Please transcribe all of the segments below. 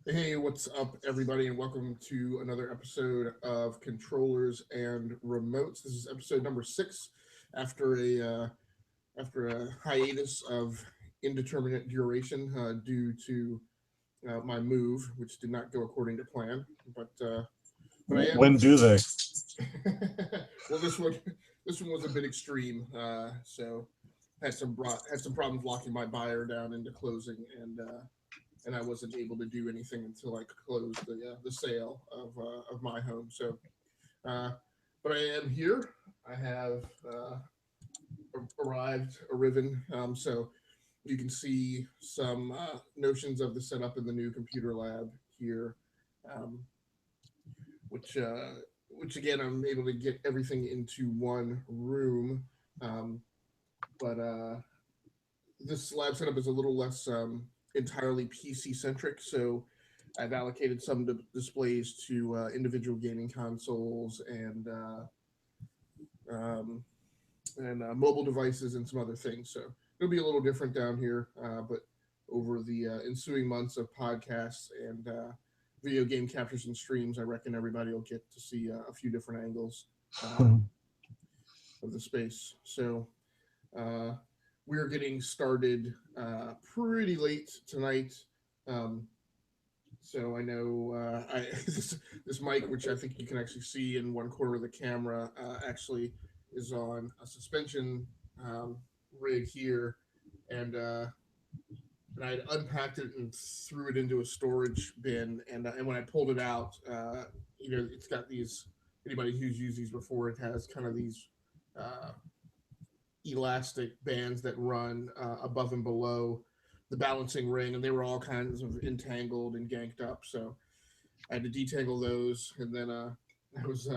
Hey, what's up, everybody, and welcome to another episode of Controllers and Remotes. This is episode number 6 after a hiatus of indeterminate duration due to my move, which did not go according to plan. But I am. When do they? Well, this one was a bit extreme. So had some problems locking my buyer down into closing, and I wasn't able to do anything until I closed the sale of my home. Uh, but I am here. I have arrived. So you can see some notions of the setup in the new computer lab here, um, which uh, which again I'm able to get everything into one room. Um, but this lab setup is a little less entirely PC centric. So I've allocated some displays to individual gaming consoles um, and mobile devices and some other things. So it'll be a little different down here, but over the ensuing months of podcasts and video game captures and streams, I reckon everybody will get to see a few different angles of the space. So uh, we're getting started pretty late tonight. Um, so I know this mic, which I think you can actually see in one corner of the camera, actually is on a suspension um, rig here, and uh, and I had unpacked it and threw it into a storage bin, and when I pulled it out, it's got these. Anybody who's used these before, it has kind of these uh, elastic bands that run above and below the balancing ring, and they were all kinds of entangled and ganked up. So I had to detangle those, and then I was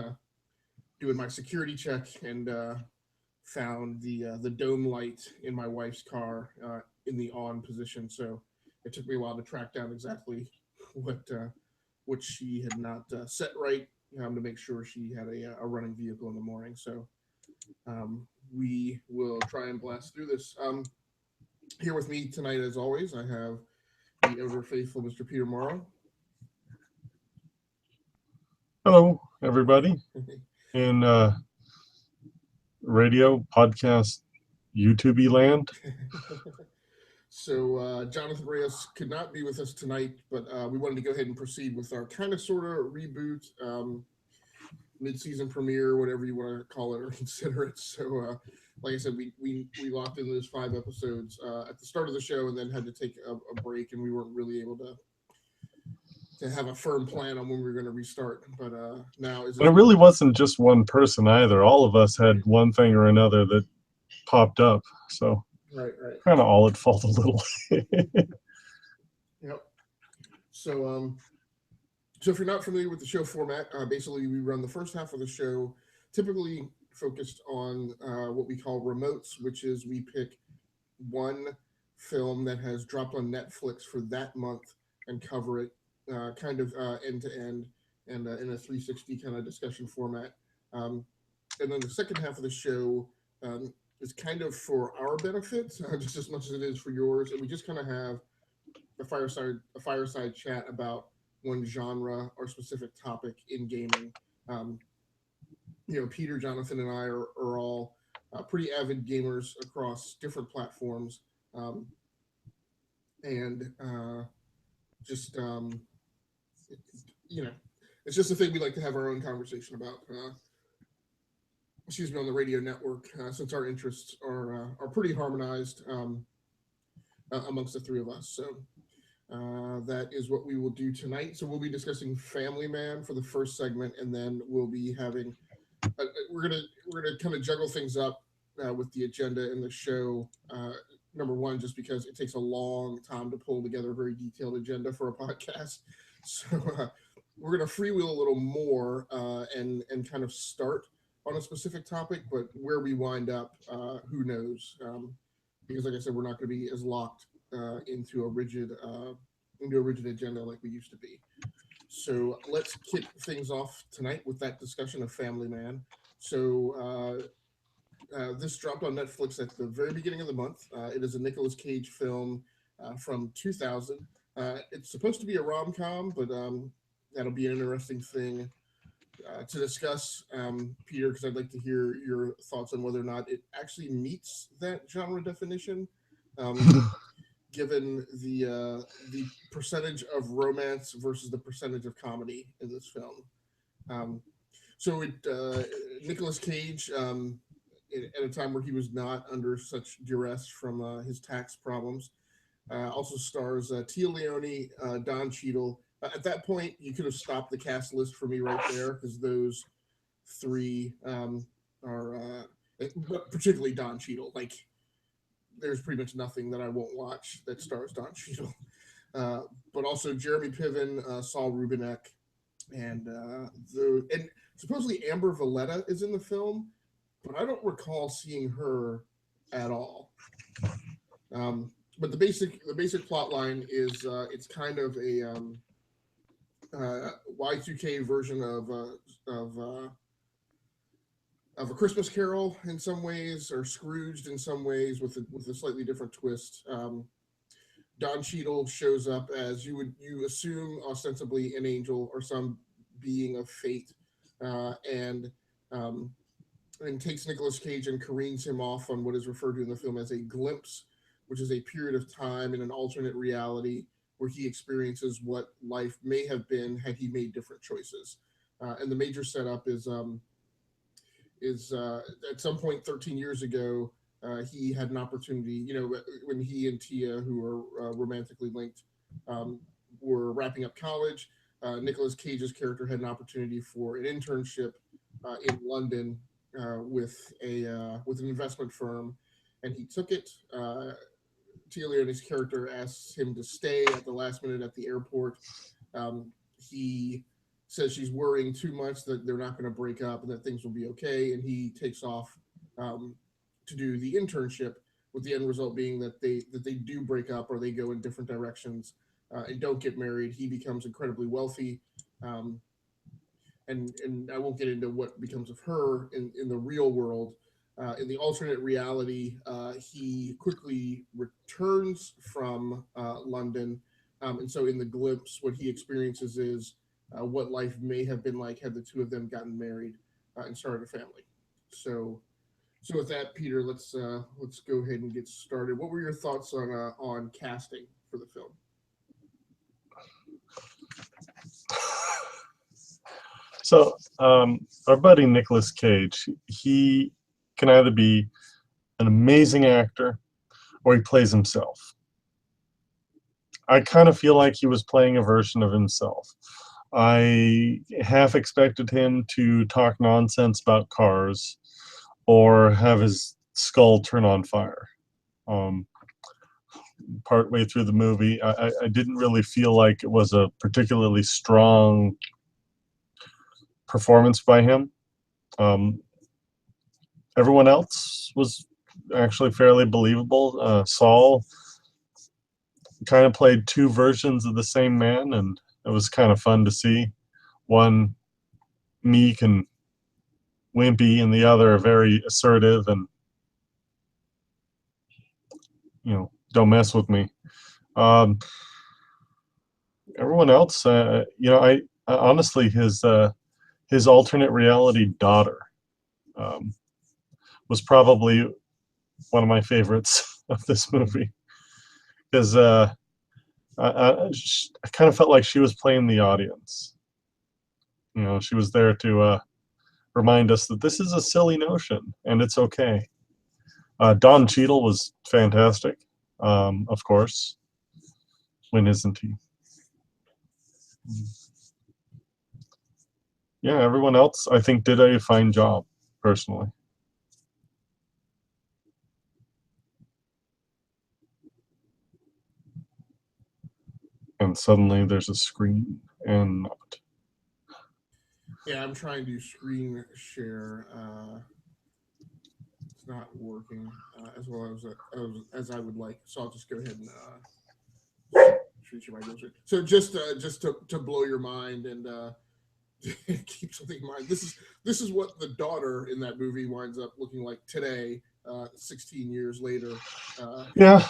doing my security check and found the dome light in my wife's car in the on position. So it took me a while to track down exactly what what she had not set right to make sure she had a running vehicle in the morning. So we will try and blast through this. Here with me tonight, as always, I have the ever faithful Mr. Peter Morrow. Hello, everybody in radio, podcast, YouTube land. So Jonathan Reyes could not be with us tonight, but we wanted to go ahead and proceed with our kind of sort of reboot, mid-season premiere, whatever you want to call it or consider it. So, like I said, we locked into those 5 episodes at the start of the show, and then had to take a break, and we weren't really able to have a firm plan on when we were going to restart. But now is And this it really wasn't just one person either. All of us had right? one thing or another that popped up. So Right, right. kind of all at fault a little. Yep. So, so if you're not familiar with the show format, basically we run the first half of the show, typically focused on what we call remotes, which is we pick one film that has dropped on Netflix for that month and cover it kind of end to end and in a 360 kind of discussion format. Um, and then the second half of the show is kind of for our benefit, just as much as it is for yours. And we just kind of have a fireside chat about one genre or specific topic in gaming. Um, Peter, Jonathan, and I are all pretty avid gamers across different platforms, um, and just you know, it's just a thing we like to have our own conversation about. On the radio network, since our interests are pretty harmonized amongst the three of us. So that is what we will do tonight. So we'll be discussing Family Man for the first segment, and then we'll be having we're gonna kind of juggle things up with the agenda in the show. Number one, just because it takes a long time to pull together a very detailed agenda for a podcast, so we're gonna freewheel a little more and kind of start on a specific topic, but where we wind up, who knows? Because, like I said, we're not going to be as locked into a rigid agenda like we used to be. So let's kick things off tonight with that discussion of Family Man. So this dropped on Netflix at the very beginning of the month. It is a Nicolas Cage film from 2000. It's supposed to be a rom-com, but that'll be an interesting thing to discuss, Peter, because I'd like to hear your thoughts on whether or not it actually meets that genre definition, um, given the percentage of romance versus the percentage of comedy in this film. Um, so Nicolas Cage, at a time where he was not under such duress from his tax problems, also stars Tia Leone, Don Cheadle. At that point, you could have stopped the cast list for me right there because those three are, but particularly Don Cheadle. Like, there's pretty much nothing that I won't watch that stars Don Cheadle. Uh, but also Jeremy Piven, Saul Rubinek, and supposedly Amber Valletta is in the film, but I don't recall seeing her at all. But the basic plot line is it's kind of a Y2K version of of a Christmas Carol in some ways, or Scrooged in some ways, with a slightly different twist. Don Cheadle shows up as you assume ostensibly an angel or some being of fate, and um, and takes Nicolas Cage and careens him off on what is referred to in the film as a glimpse, which is a period of time in an alternate reality where he experiences what life may have been had he made different choices. And the major setup is at some point 13 years ago, he had an opportunity. When he and Tia, who are romantically linked, um, were wrapping up college. Nicolas Cage's character had an opportunity for an internship in London with an investment firm, and he took it. Tia Leone's character asks him to stay at the last minute at the airport. He says she's worrying too much that they're not going to break up and that things will be okay, and he takes off um, to do the internship. With the end result being that they do break up or they go in different directions and don't get married. He becomes incredibly wealthy, um, and I won't get into what becomes of her in the real world. In the alternate reality, he quickly returns from London, and so in the glimpse, what he experiences is what life may have been like had the two of them gotten married and started a family. So, so with that, Peter, let's go ahead and get started. What were your thoughts on casting for the film? So, our buddy Nicolas Cage, he can either be an amazing actor or he plays himself. I kind of feel like he was playing a version of himself. I half expected him to talk nonsense about cars or have his skull turn on fire. Um, Partway through the movie, I didn't really feel like it was a particularly strong performance by him. Um, Everyone else was actually fairly believable. Saul kind of played two versions of the same man, and it was kind of fun to see. One meek and wimpy, and the other very assertive and, don't mess with me. Um, Everyone else, I honestly, his alternate reality daughter um, was probably one of my favorites of this movie because I kind of felt like she was playing the audience. She was there to remind us that this is a silly notion and it's okay. Don Cheadle was fantastic, of course. When isn't he? Yeah, everyone else I think did a fine job, personally. And suddenly there's a screen and not. Yeah, I'm trying to screen share. It's not working as well as I would like. So I'll just go ahead and shoot you my browser. So just to blow your mind and keep something in mind. This is what the daughter in that movie winds up looking like today, 16 years later. Uh, Yeah,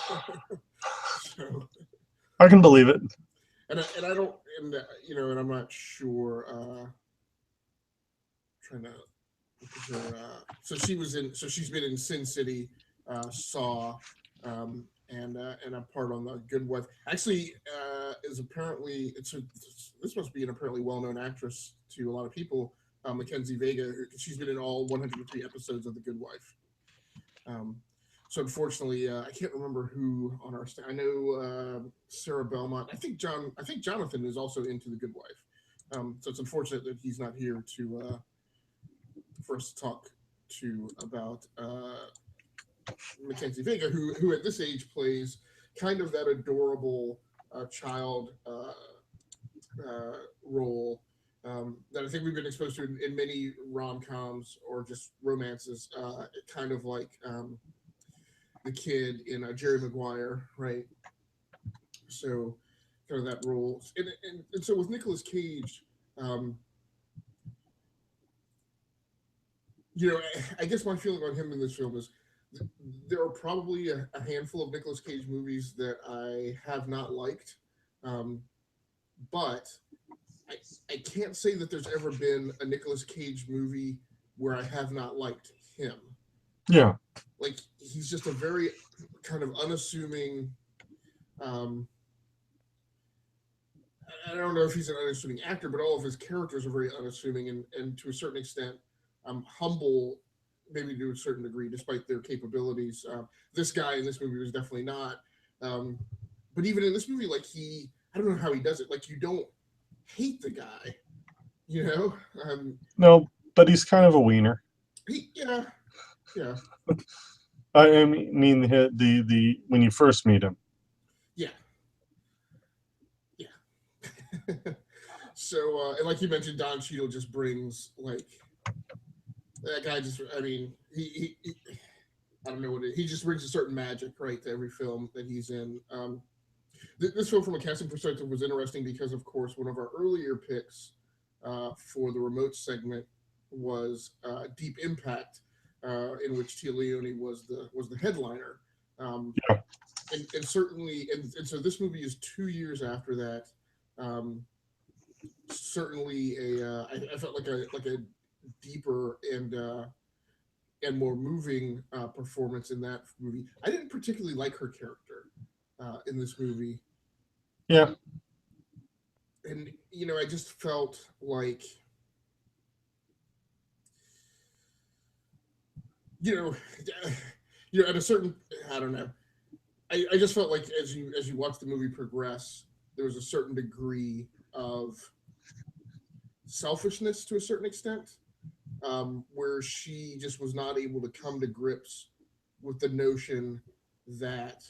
so I can believe it. And I don't, and and I'm not sure. Trying to look at her. So she's been in Sin City, Saw, and a part on the Good Wife. Actually, is apparently this must be an apparently well known actress to a lot of people. Mackenzie Vega. She's been in all 103 episodes of The Good Wife. Um, so unfortunately, I can't remember who on our staff. I know Sarah Belmont. I think Jonathan is also into The Good Wife. So it's unfortunate that he's not here to for us to talk to about Mackenzie Vega, who at this age plays kind of that adorable child role that I think we've been exposed to in many rom coms or just romances. Kind of like the kid in Jerry Maguire, right? So kind of that role, and so with Nicolas Cage, um, I guess my feeling on him in this film is there are probably a handful of Nicolas Cage movies that I have not liked, um, but I, I can't say that there's ever been a Nicolas Cage movie where I have not liked him. Yeah. Like he's just a very kind of unassuming. Um, I don't know if he's an unassuming actor, but all of his characters are very unassuming and to a certain extent, humble, maybe to a certain degree, despite their capabilities. This guy in this movie was definitely not. Um, but even in this movie, like I don't know how he does it. Like you don't hate the guy, you know? No, but he's kind of a wiener. Yeah, yeah, I mean, the when you first meet him. yeah, yeah. So, and like you mentioned, Don Cheadle just brings like that guy. Just, I mean, he I don't know what he just brings a certain magic right to every film that he's in. This film, from a casting perspective, was interesting because, of course, one of our earlier picks for the remote segment was Deep Impact, in which Tia Leone was the headliner, um, Yeah. and certainly, and so this movie is 2 years after that. Um, Certainly, I felt like a deeper and more moving performance in that movie. I didn't particularly like her character in this movie, Yeah. and I just felt like you know, at a certain, I don't know. I just felt like as you watch the movie progress, there was a certain degree of selfishness to a certain extent, where she just was not able to come to grips with the notion that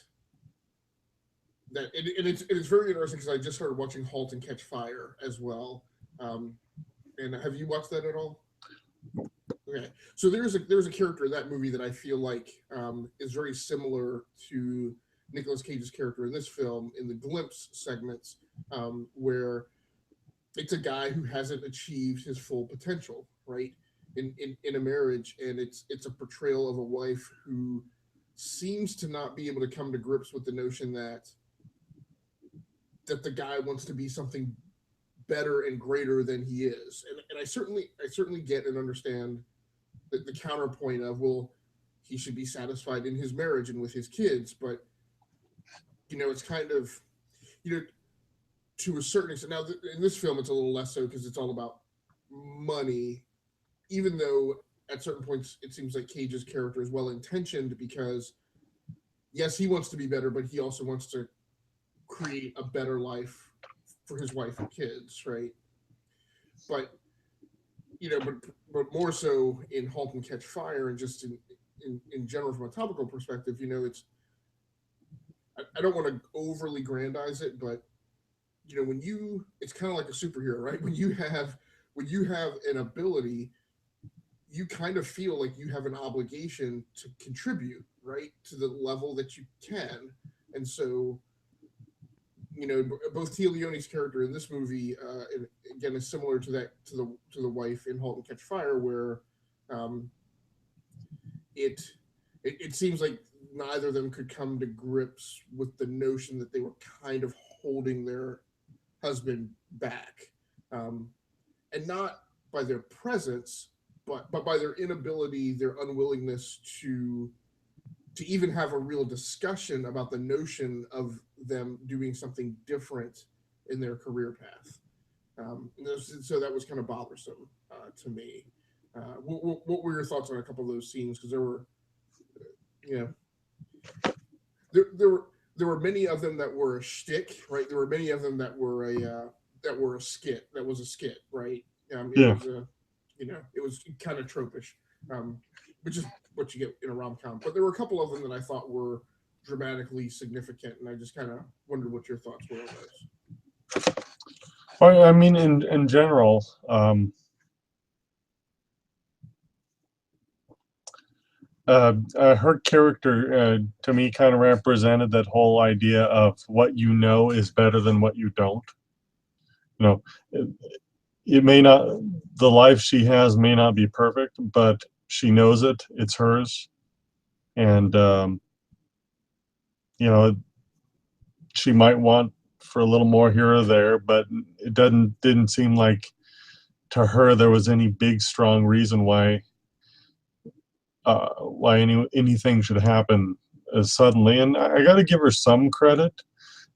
and it's very interesting because I just started watching *Halt and Catch Fire* as well. Um, and have you watched that at all? Okay, so there's a character in that movie that I feel like is very similar to Nicolas Cage's character in this film in the glimpse segments, where it's a guy who hasn't achieved his full potential, right? In a marriage, and it's a portrayal of a wife who seems to not be able to come to grips with the notion that the guy wants to be something better and greater than he is, and I certainly get and understand the counterpoint of, well, he should be satisfied in his marriage and with his kids, but it's kind of you know to a certain extent. Now in this film, it's a little less so because it's all about money, even though at certain points it seems like Cage's character is well intentioned because yes, he wants to be better, but he also wants to create a better life for his wife and kids, right? But but more so in *Halt and Catch Fire* and just in general from a topical perspective, it's I don't want to overly grandize it, but when it's kind of like a superhero, right? When you have an ability, you kind of feel like you have an obligation to contribute, right, to the level that you can. And so, both Tia Leone's character in this movie, again, is similar to that to the wife in *Halt and Catch Fire*, where um, it, it seems like neither of them could come to grips with the notion that they were kind of holding their husband back, um, and not by their presence, but by their inability, their unwillingness to even have a real discussion about the notion of them doing something different in their career path. So that was kind of bothersome to me. What were your thoughts on a couple of those scenes? Because there were, you know, there were many of them that were a shtick, right? There were many of them that were a skit. That was a skit, right? It Yeah. was a, it was kind of tropish, um, which is what you get in a rom com. But there were a couple of them that I thought were dramatically significant, and I just kind of wondered what your thoughts were on those. Well, I mean, in general, her character to me kind of represented that whole idea of what you know is better than what you don't. You know, it may not, the life she has may not be perfect, but she knows it. It's hers, and you know, she might want for a little more here or there, but it didn't seem like to her there was any big strong reason why anything should happen as suddenly. And I got to give her some credit.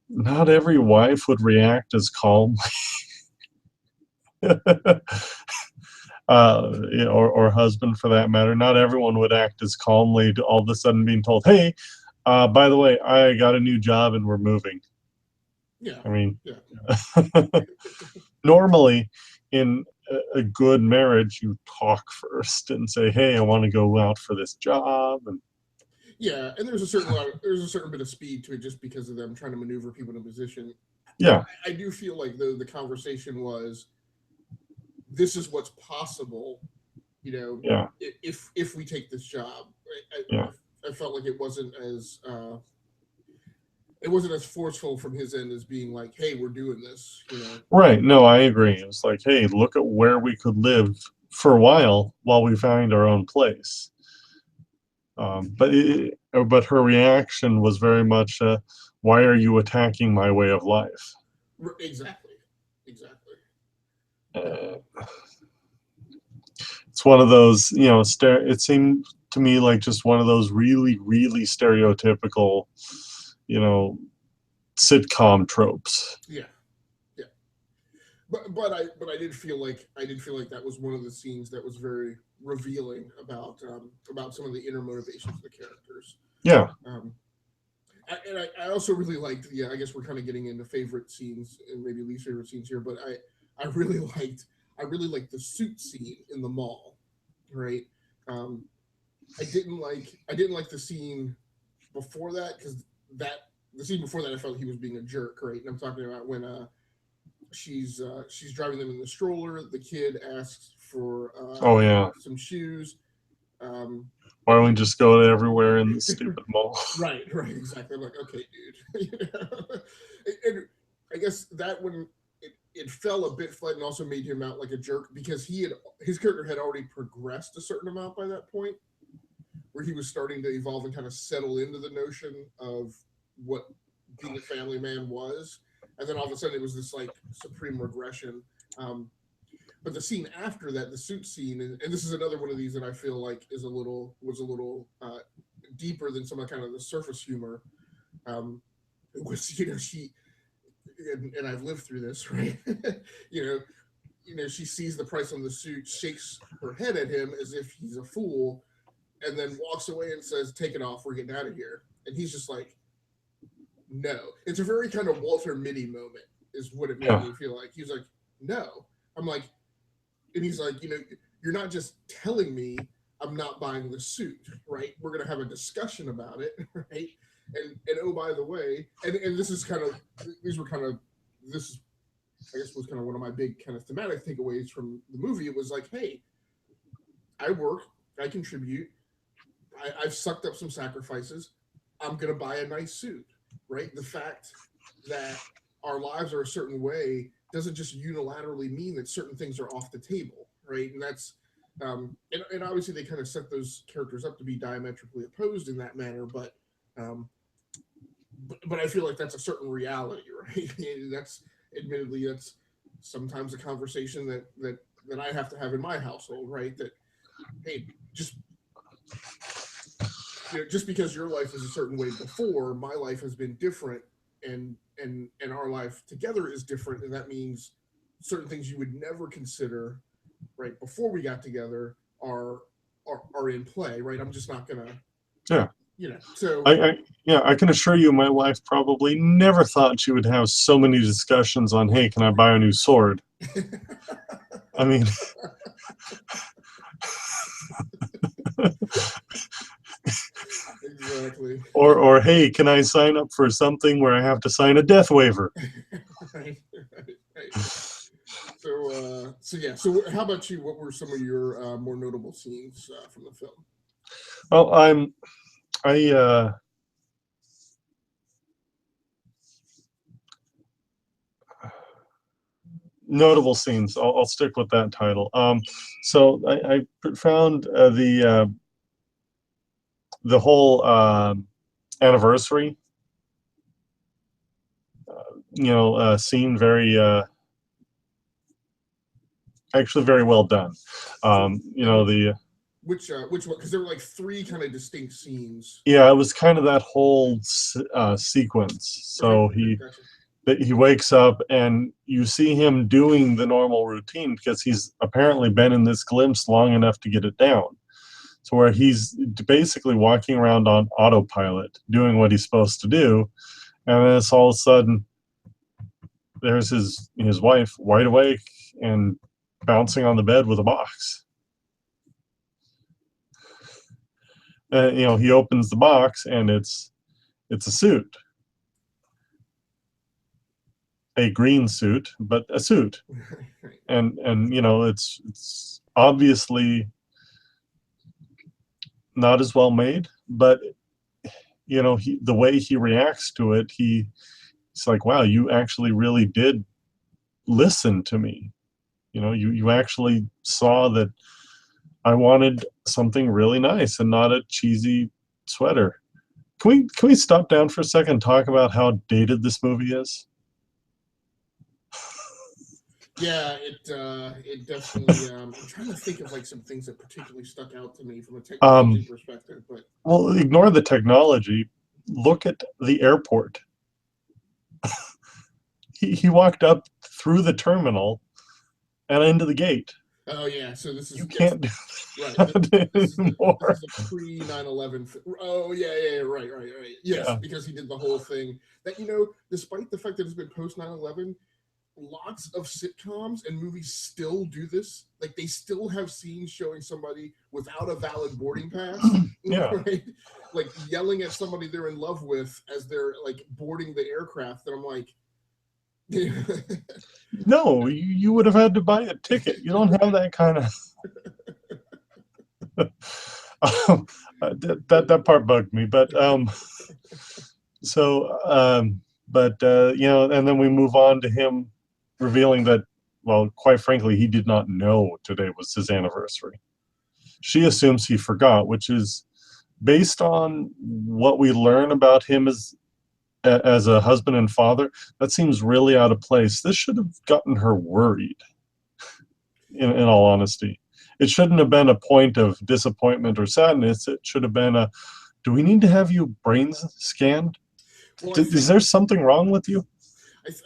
Not every wife would react as calmly, or husband for that matter. Not everyone would act as calmly to all of a sudden being told, "Hey, by the way, I got a new job and we're moving." Yeah, I mean, yeah, normally in a good marriage, you talk first and say, "Hey, I want to go out for this job," and yeah. And there's a certain bit of speed to it just because of them trying to maneuver people in a position. yeah, I do feel like the conversation was, this is what's possible, yeah, if we take this job. yeah. I felt like it wasn't as forceful from his end as being like, hey, we're doing this, Right. No, I agree. It's like, hey, look at where we could live for a while we find our own place. But her reaction was very much, "Why are you attacking my way of life?" Exactly, exactly. Uh, it's one of those, it seemed to me like just one of those really, really stereotypical, you know, sitcom tropes. Yeah, yeah. But I did feel like that was one of the scenes that was very revealing about some of the inner motivations of the characters. Yeah. Um, I also really liked. Yeah, I guess we're kind of getting into favorite scenes and maybe least favorite scenes here, but I really liked the suit scene in the mall, right? Um, I didn't like the scene before that, because that the scene before that I felt he was being a jerk, right? And I'm talking about when she's driving them in the stroller. The kid asks for Oh, yeah. some shoes. Um, Why don't we just go to everywhere in the stupid mall? right, right, exactly. I'm like, okay, dude. And I guess that when it fell a bit flat and also made him out like a jerk, because his character had already progressed a certain amount by that point, where he was starting to evolve and kind of settle into the notion of what being a family man was, and then all of a sudden it was this like supreme regression. Um, but the scene after that, the suit scene, and this is another one of these that I feel like was a little deeper than some of kind of the surface humor. Was she and I've lived through this, right? you know, she sees the price on the suit, shakes her head at him as if he's a fool, and then walks away and says, "Take it off, we're getting out of here." And he's just like, "No." It's a very kind of Walter Mitty moment, is what it made Yeah. me feel like. He's like, "No." I'm like, and he's like, "You're not just telling me I'm not buying the suit, right? We're gonna have a discussion about it, right? And oh, by the way, and this is kind of these were kind of this I guess was kind of one of my big kind of thematic takeaways from the movie. It was like, hey, I work, I contribute, I've sucked up some sacrifices. I'm gonna buy a nice suit, right? The fact that our lives are a certain way doesn't just unilaterally mean that certain things are off the table, right? And that's and obviously they kind of set those characters up to be diametrically opposed in that manner, but um, but I feel like that's a certain reality, right? And that's admittedly that's sometimes a conversation that I have to have in my household, right? That hey, just just because your life was a certain way before, my life has been different, and our life together is different, and that means certain things you would never consider right before we got together are in play, right? I'm just not gonna, Yeah. so Yeah, I can assure you my wife probably never thought she would have so many discussions on, hey, can I buy a new sword? I mean, exactly. or hey, can I sign up for something where I have to sign a death waiver? Right, right. So yeah. So how about you? What were some of your more notable scenes from the film? Well, I notable scenes. I'll stick with that title. So I found the whole anniversary, scene very actually very well done. So The which one? Because there were like three kind of distinct scenes. yeah, it was kind of that whole sequence. Okay, So okay, gotcha. he wakes up and you see him doing the normal routine because he's apparently been in this glimpse long enough to get it down. So where he's basically walking around on autopilot, doing what he's supposed to do, and then it's all of a sudden there's his wife wide awake and bouncing on the bed with a box. He opens the box and it's a suit, a green suit, but a suit, and it's obviously not as well made, but the way he reacts to it, it's like, wow, you actually really did listen to me. You actually saw that I wanted something really nice and not a cheesy sweater. Can we stop down for a second and talk about how dated this movie is? Yeah, it definitely. I'm trying to think of like some things that particularly stuck out to me from a technology Um, perspective, but well, ignore the technology. Look at the airport. He walked up through the terminal and into the gate. oh yeah. So this You is yes, can't do right. that This anymore. is a pre 9/11. Oh yeah, yeah, yeah, right, right, right. Yes, Yeah. because he did the whole thing. That despite the fact that it's been post 9/11, lots of sitcoms and movies still do this. Like they still have scenes showing somebody without a valid boarding pass, Yeah. right? Like yelling at somebody they're in love with as they're like boarding the aircraft. And I'm like, No, you would have had to buy a ticket. You don't have that kind of. That part bugged me, but so but and then we move on to him revealing that, well, quite frankly, he did not know today was his anniversary. She assumes he forgot, which is based on what we learn about him as a husband and father. That seems really out of place. This should have gotten her worried. In all honesty, it shouldn't have been a point of disappointment or sadness. It should have been a, do we need to have you brains scanned? well, I Is think there something wrong with you?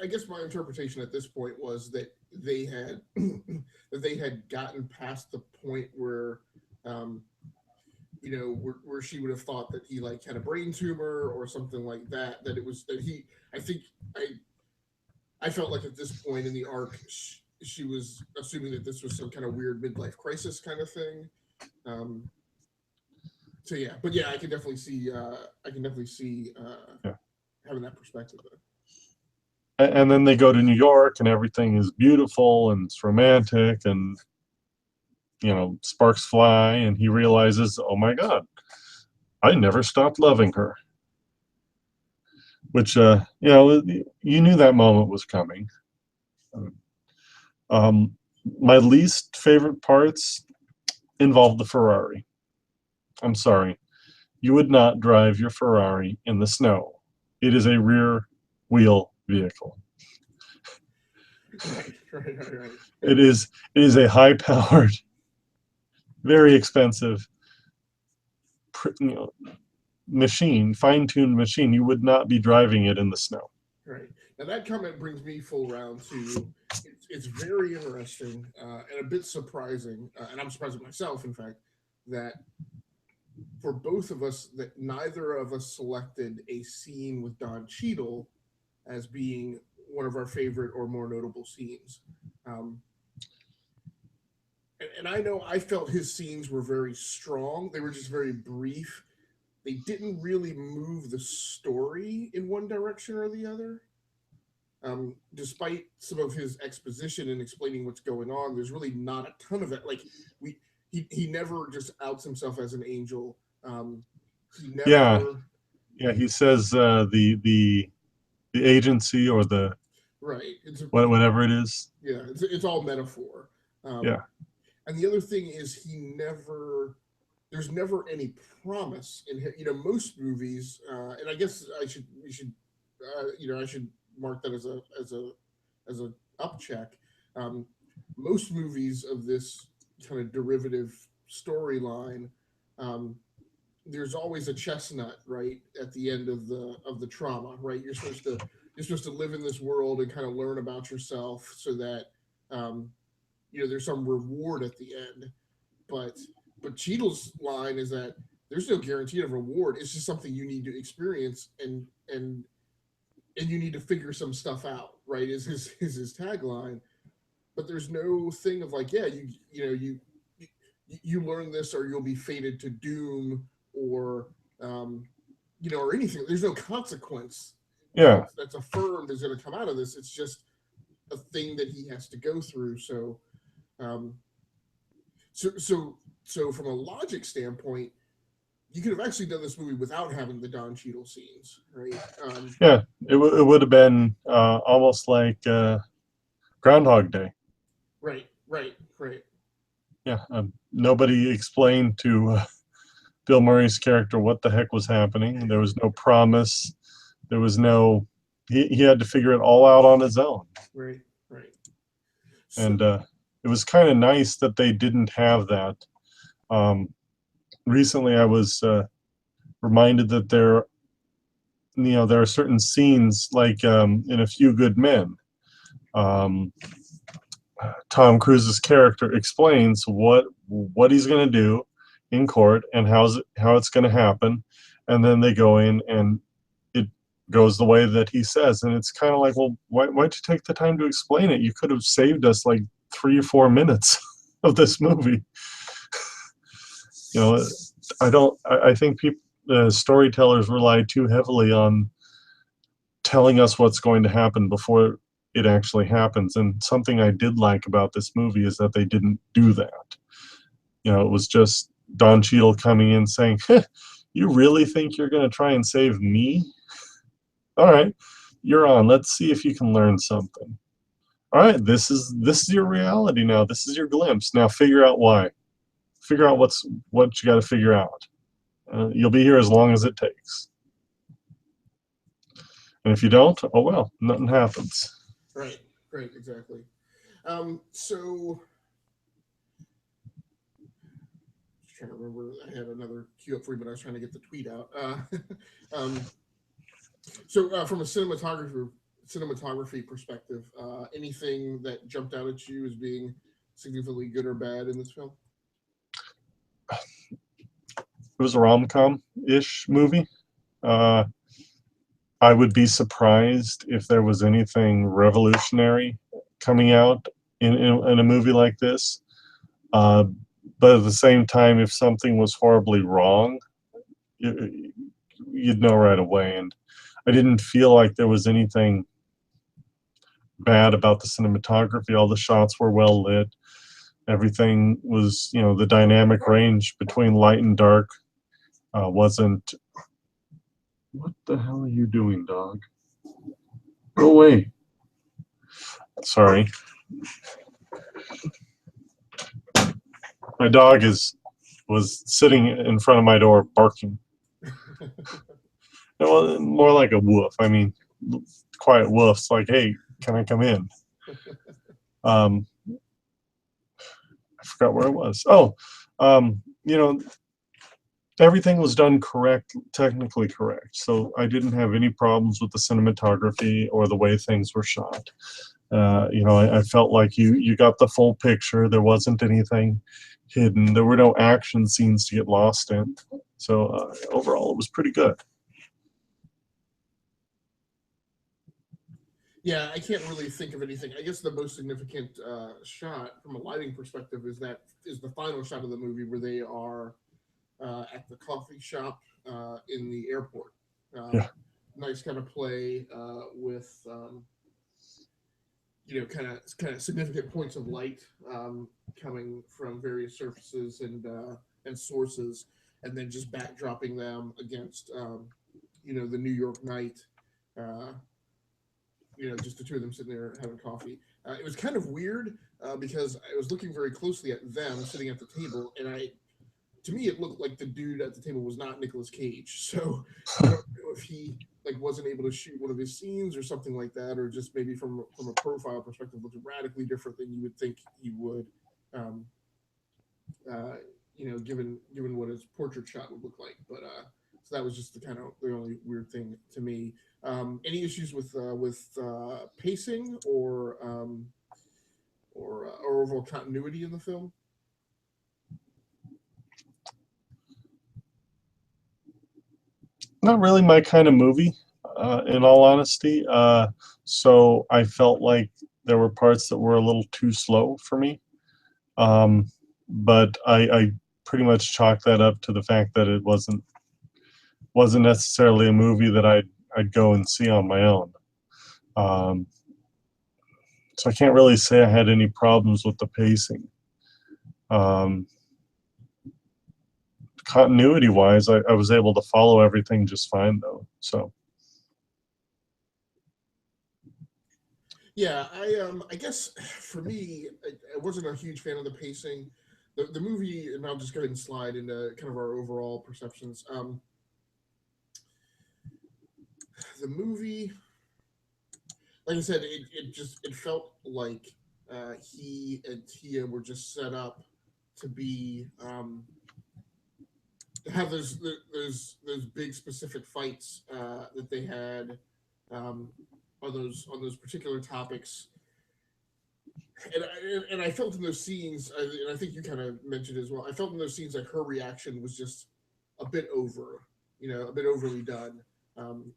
I guess my interpretation at this point was that they had that they had gotten past the point where um, where she would have thought that he like had a brain tumor or something like that. That it was that he. I think I felt like at this point in the arc, she was assuming that this was some kind of weird midlife crisis kind of thing. Um, so yeah, but yeah, I can definitely see. I can definitely see Yeah. having that perspective. Though. And then they go to New York and everything is beautiful and it's romantic and sparks fly and he realizes, oh my God, I never stopped loving her. Which you knew that moment was coming. Um, my least favorite parts involved the Ferrari. I'm sorry, you would not drive your Ferrari in the snow. it is a rear wheel vehicle. Right. It is a high powered, very expensive, you know, machine, fine-tuned machine. You would not be driving it in the snow. Right. Now that comment brings me full round to it's very interesting and a bit surprising, and I'm surprised at myself, in fact, that for both of us, that neither of us selected a scene with Don Cheadle as being one of our favorite or more notable scenes. Um, and I know I felt his scenes were very strong. They were just very brief. They didn't really move the story in one direction or the other. Despite some of his exposition and explaining what's going on, there's really not a ton of it. Like we, he never just outs himself as an angel. He Yeah, never yeah. He says the agency or the right. whatever it is. Yeah, it's all metaphor. Yeah, And the other thing is he never there's never any promise in him. Most movies, and I guess we should I should mark that as a up check. Um, most movies of this kind of derivative storyline, um, there's always a chestnut right at the end of the trauma. Right, you're supposed to live in this world and kind of learn about yourself so that um, there's some reward at the end. But Cheadle's line is that there's no guarantee of reward. It's just something you need to experience and you need to figure some stuff out, right? Is his tagline. But there's no thing of like, yeah, you learn this or you'll be fated to doom or or anything. There's no consequence yeah, that's affirmed is going to come out of this. It's just a thing that he has to go through. Um, so from a logic standpoint, you could have actually done this movie without having the Don Cheadle scenes, right? yeah. It would have been almost like Groundhog Day. Right. Yeah, nobody explained to Bill Murray's character what the heck was happening. There was no promise. There was no. He had to figure it all out on his own. Right. So, And it was kind of nice that they didn't have that. Um, Recently, I was reminded that there are certain scenes like in A Few Good Men. Um, Tom Cruise's character explains what he's going to do in court and how it's going to happen, and then they go in and it goes the way that he says, and it's kind of like, well, why'd you take the time to explain it? You could have saved us like 3 or 4 minutes of this movie. You know, I think people, storytellers rely too heavily on telling us what's going to happen before it actually happens. And something I did like about this movie is that they didn't do that. It was just Don Cheadle coming in saying, "You really think you're going to try and save me? All right, you're on. Let's see if you can learn something. All right, this is your reality now. This is your glimpse. Now figure out why. Figure out what you got to figure out. You'll be here as long as it takes. And if you don't, oh well, nothing happens." right, exactly. So just trying to remember, I had another queue up for you, but I was trying to get the tweet out. Um, from a cinematography perspective, anything that jumped out at you as being significantly good or bad in this film? It was a rom-com-ish movie. Uh, I would be surprised if there was anything revolutionary coming out in a movie like this. Uh, but at the same time, if something was horribly wrong, you'd know right away. And I didn't feel like there was anything bad about the cinematography. All the shots were well lit. Everything was, the dynamic range between light and dark wasn't. What the hell are you doing, dog? Go away. Sorry. My dog was sitting in front of my door barking. Well, more like a woof. I mean, quiet woofs. Like, hey, can I come in? Um, I forgot where I was. Oh, you know, everything was done correct, technically correct. So I didn't have any problems with the cinematography or the way things were shot. I felt like you got the full picture. There wasn't anything hidden. There were no action scenes to get lost in. So overall, it was pretty good. Yeah, I can't really think of anything. I guess the most significant shot from a lighting perspective is the final shot of the movie where they are at the coffee shop in the airport. Yeah. Nice kind of play with kind of significant points of light coming from various surfaces and sources, and then just backdropping them against the New York night. Uh, just the two of them sitting there having coffee. It was kind of weird because I was looking very closely at them sitting at the table, and to me, it looked like the dude at the table was not Nicolas Cage. So I don't know if he wasn't able to shoot one of his scenes or something like that, or just maybe from a profile perspective looked radically different than you would think he would. Um, given what his portrait shot would look like. But so that was just the only weird thing to me. Any issues with pacing or overall continuity in the film? Not really my kind of movie, in all honesty. So I felt like there were parts that were a little too slow for me. Um, but I pretty much chalked that up to the fact that it wasn't necessarily a movie that I'd go and see on my own. Um, so I can't really say I had any problems with the pacing. Um, Continuity wise, I was able to follow everything just fine though. So Yeah, I guess for me, I wasn't a huge fan of the pacing. The movie, and I'll just go ahead and slide into kind of our overall perceptions. The movie, like I said, it felt like he and Tia were just set up to be to have those big specific fights that they had um, on those particular topics, and I felt in those scenes, and I think you kind of mentioned as well. I felt in those scenes like her reaction was just a bit a bit overly done. Um,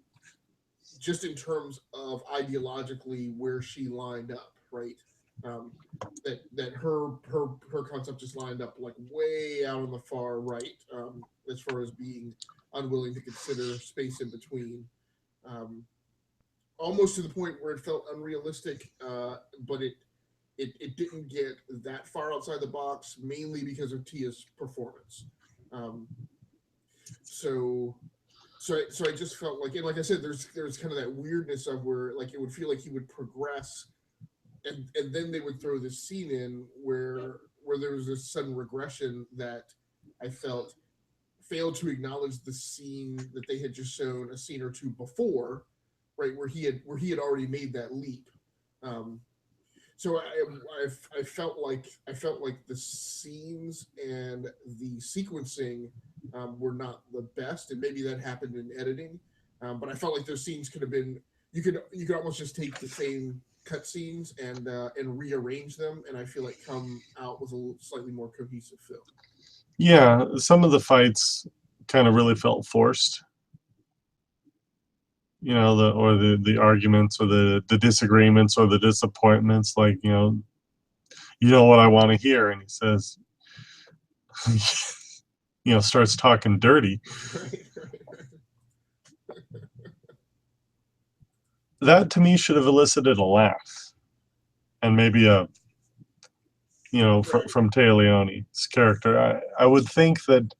just in terms of ideologically where she lined up, right? Um, that her concept just lined up like way out on the far right, as far as being unwilling to consider space in between, um, almost to the point where it felt unrealistic. But it didn't get that far outside the box, mainly because of Tia's performance. Um, so so I just felt like, and like I said, there's kind of that weirdness of where like it would feel like he would progress, and then they would throw this scene in where there was this sudden regression that I felt failed to acknowledge the scene that they had just shown a scene or two before, right, where he had already made that leap. Um, so I felt like the scenes and the sequencing were not the best, and maybe that happened in editing. But I felt like those scenes could have been you could almost just take the same cut scenes and rearrange them, and I feel like come out with a slightly more cohesive film. yeah, some of the fights kind of really felt forced. The arguments or the disagreements or the disappointments. Like you know what I want to hear, and he says, starts talking dirty. Right, right, That to me should have elicited a laugh and maybe right. from Taya Leone's character. I would think that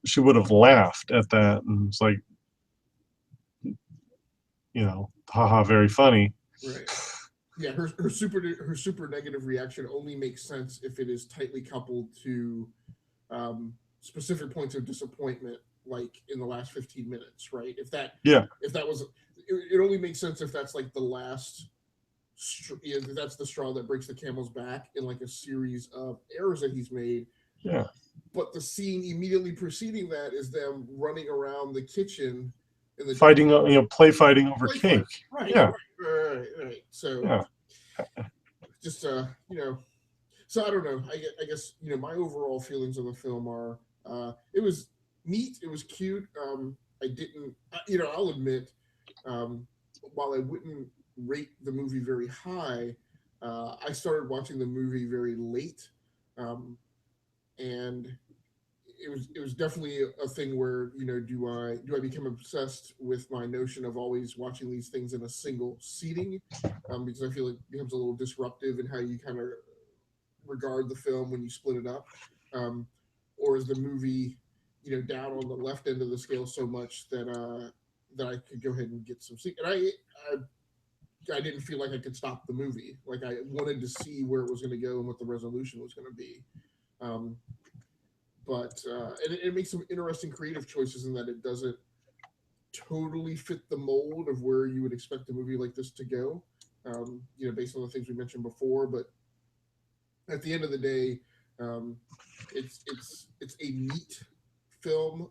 she would have laughed at that and it's like, haha, very funny. Right. Yeah, her super negative reaction only makes sense if it is tightly coupled to specific points of disappointment like in the last 15 minutes, right? Yeah. If that was it only makes sense if that's like the last that's the straw that breaks the camel's back in like a series of errors that he's made. Yeah. But the scene immediately preceding that is them running around the kitchen in the Fighting, play fighting over play fight. cake. Right, Yeah. right. So Yeah. just so I don't know. I guess my overall feelings of the film are it was neat, it was cute. I didn't, I'll admit, um, while I wouldn't rate the movie very high, I started watching the movie very late, and it was definitely a thing where do I become obsessed with my notion of always watching these things in a single seating, because I feel like it becomes a little disruptive in how you kind of regard the film when you split it up, um, or is the movie down on the left end of the scale so much that I could go ahead and get some sleep. And I didn't feel like I could stop the movie. Like I wanted to see where it was going to go and what the resolution was going to be. Um, but it makes some interesting creative choices in that it doesn't totally fit the mold of where you would expect a movie like this to go. Based on the things we mentioned before, but at the end of the day, um, it's a neat film,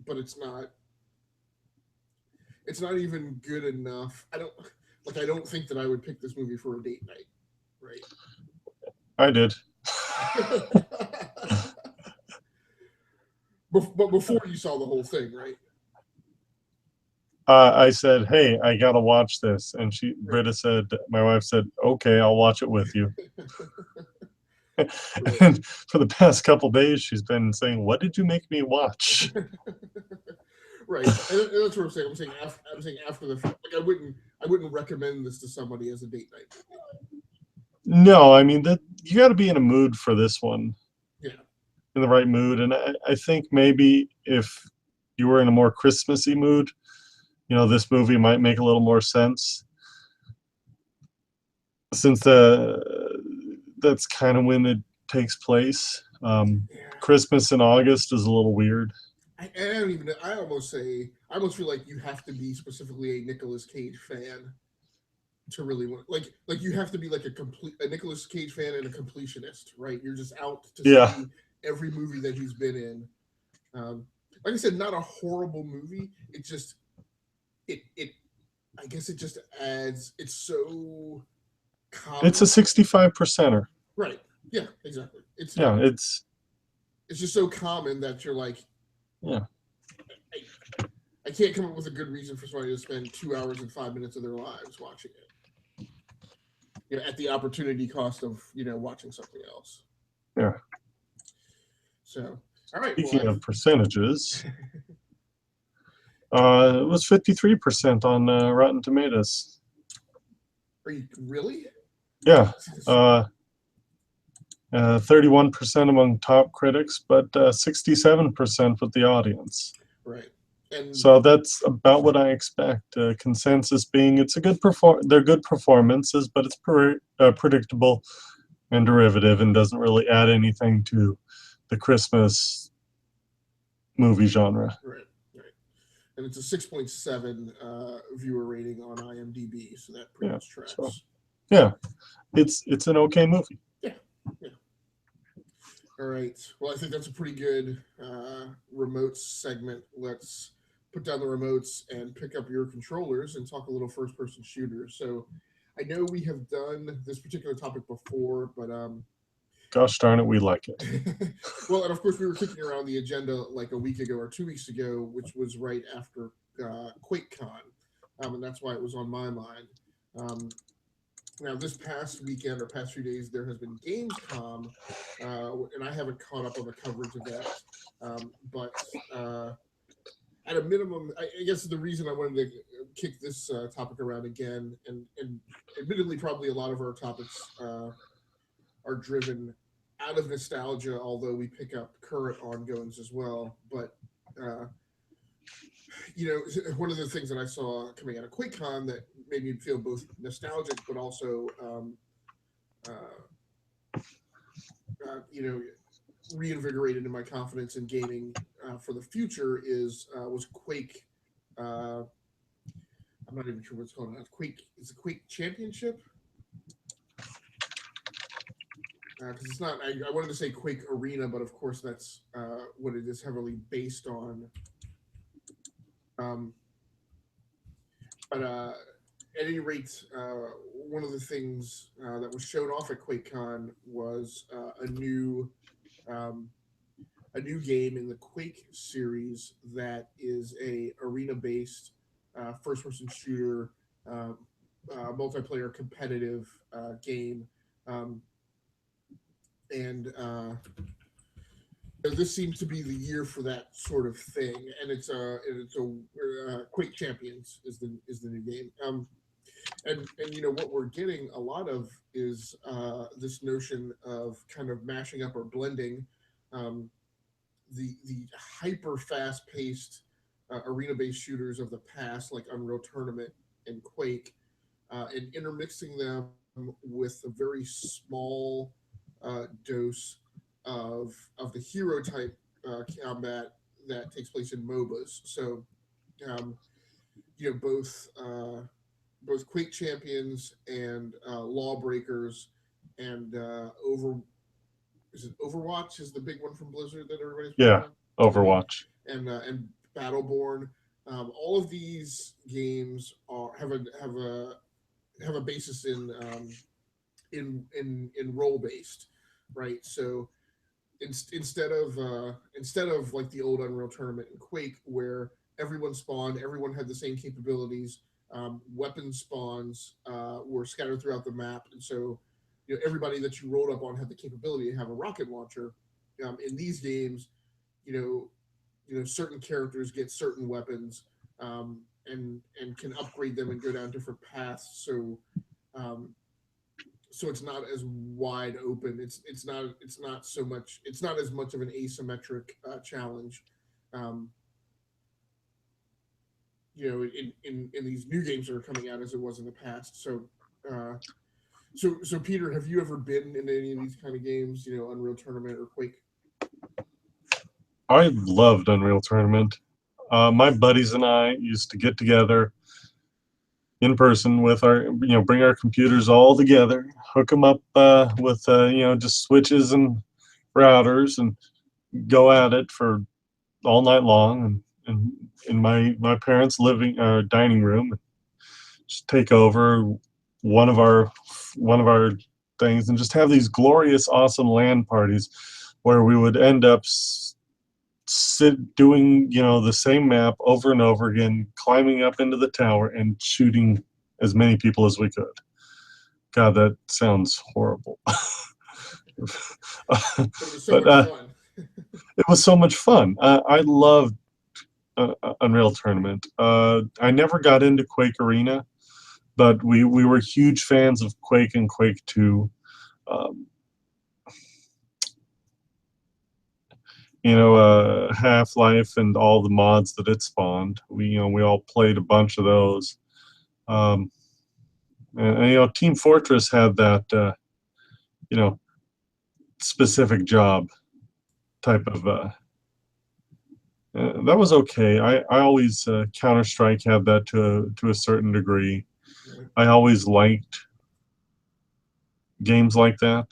but it's not even good enough. I don't think that I would pick this movie for a date night, right? I did. But before you saw the whole thing, right? I said, "Hey, I gotta watch this," and Britta said, "My wife said, okay, I'll watch it with you." Right. And for the past couple days, she's been saying, "What did you make me watch?" Right, and that's what I'm saying. I'm saying after the fact. Like I wouldn't recommend this to somebody as a date night movie. No, I mean that you got to be in a mood for this one, Yeah, in the right mood, and I think maybe if you were in a more Christmassy mood, this movie might make a little more sense, since that's kind of when it takes place. yeah. Christmas in August is a little weird. I don't even. I almost feel like you have to be specifically a Nicolas Cage fan to really want. Like you have to be like a Nicolas Cage fan and a completionist, right? You're just out to Yeah, see every movie that he's been in. Like I said, not a horrible movie. It just it I guess it just adds. It's so it's a common, 65 percenter. right? Yeah, exactly. It's Yeah, it's just so common that you're like, yeah. I, I can't come up with a good reason for somebody to spend 2 hours and 5 minutes of their lives watching it. At the opportunity cost of watching something else. Yeah. So, all right. Well, Speaking of percentages, it was 53% on Rotten Tomatoes. are you really? Yeah. 31% among top critics, but 67% with the audience. Right. And So that's about what I expect. Consensus being it's a they're good performances, but it's predictable and derivative and doesn't really add anything to the Christmas movie genre. right, right. And it's a 6.7 viewer rating on IMDb, so that pretty Yeah. much So tracks. yeah, it's an okay movie. Yeah. Yeah. All right. Well, I think that's a pretty good remote segment. Let's put down the remotes and pick up your controllers and talk a little first-person shooter. So, I know we have done this particular topic before, but Gosh darn it, we like it. well, and of course we were kicking around the agenda like a week ago or 2 weeks ago, which was right after QuakeCon, and that's why it was on my mind. Um, Now, this past weekend or past few days, there has been Gamescom, and I haven't caught up on the coverage of that. But at a minimum, I guess the reason I wanted to kick this topic around again, and admittedly, probably a lot of our topics are driven out of nostalgia, although we pick up current ongoings as well. But uh, one of the things that I saw coming out of QuakeCon that made me feel both nostalgic, but also uh, you know, reinvigorated in my confidence in gaming for the future is was Quake. Uh, I'm not even sure what's called now. Quake is it Quake Championship? Because it's not. I wanted to say Quake Arena, but of course that's what it is heavily based on. Um, but at any rate, one of the things that was shown off at QuakeCon was um, a new game in the Quake series that is a arena based first person shooter uh, multiplayer competitive game. Um, and this seems to be the year for that sort of thing, and it's a Quake Champions is the new game. And you know what we're getting a lot of is this notion of kind of mashing up or blending um, the hyper fast paced arena based shooters of the past, like Unreal Tournament and Quake, and intermixing them with a very small dose of the hero type combat that takes place in MOBAs. So um, you know both Quake Champions and Lawbreakers and is it Overwatch is the big one from Blizzard that everybody's playing Yeah, now, Overwatch. and Battleborn. All of these games have a basis in role based, right? So instead of like the old Unreal Tournament and Quake, where everyone spawned, everyone had the same capabilities. Weapon spawns were scattered throughout the map, and so you know everybody that you rolled up on had the capability to have a rocket launcher. In these games, you know, certain characters get certain weapons and can upgrade them and go down different paths. Um, so it's not as wide open. It's not as much of an asymmetric challenge. Um, in these new games that are coming out as it was in the past. Uh, so Peter, have you ever been in any of these kind of games? You know, Unreal Tournament or Quake? I loved Unreal Tournament. My buddies and I used to get together in person with our, bring our computers all together, hook them up with, just switches and routers, and go at it for all night long. And in my parents' living dining room, just take over one of our one of our things and just have these glorious, awesome LAN parties where we would end up doing the same map over and over again, climbing up into the tower and shooting as many people as we could. God, that sounds horrible. But it was so But much fun. it was so much fun. I loved Unreal Tournament. I never got into Quake Arena, but we were huge fans of Quake and Quake 2. Um, Half-Life and all the mods that it spawned. We all played a bunch of those. Um, and Team Fortress had that you know specific job type of that was okay. I always Counter-Strike had that to a certain degree. Right. I always liked games like that